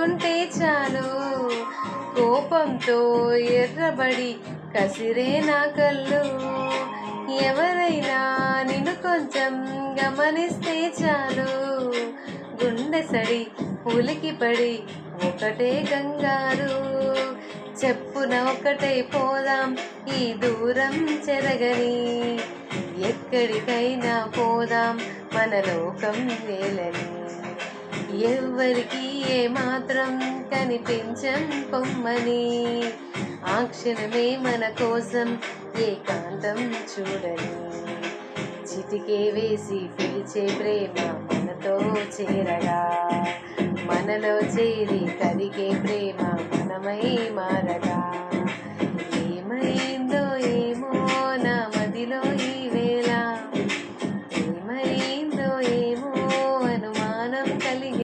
తలుచుకుంటే చాలు కోపంతో ఎర్రబడి కసిరే నా కళ్ళు. ఎవరైనా నిన్ను కొంచెం గమనిస్తే చాలు గుండె సడి ఉలికిపడి ఒకటే కంగారు. చెప్పున ఒకటై పోదాం ఈ దూరం చెరగని, ఎక్కడికైనా పోదాం మన లోకం వేలని. ఎవ్వరికి ఏమాత్రం కనిపించం పొమ్మని, ఆ క్షణమే మన కోసం ఏకాంతం చూడని. చిటికే వేసి పిలిచే ప్రేమ మనతో చేరగా, మనలో చేరి కరిగే ప్రేమ మనమై మారగా. ఏమైందో ఏమో నా మదిలో ఈ వేళ, ఏమైందో ఏమో అనుమానం కలిగి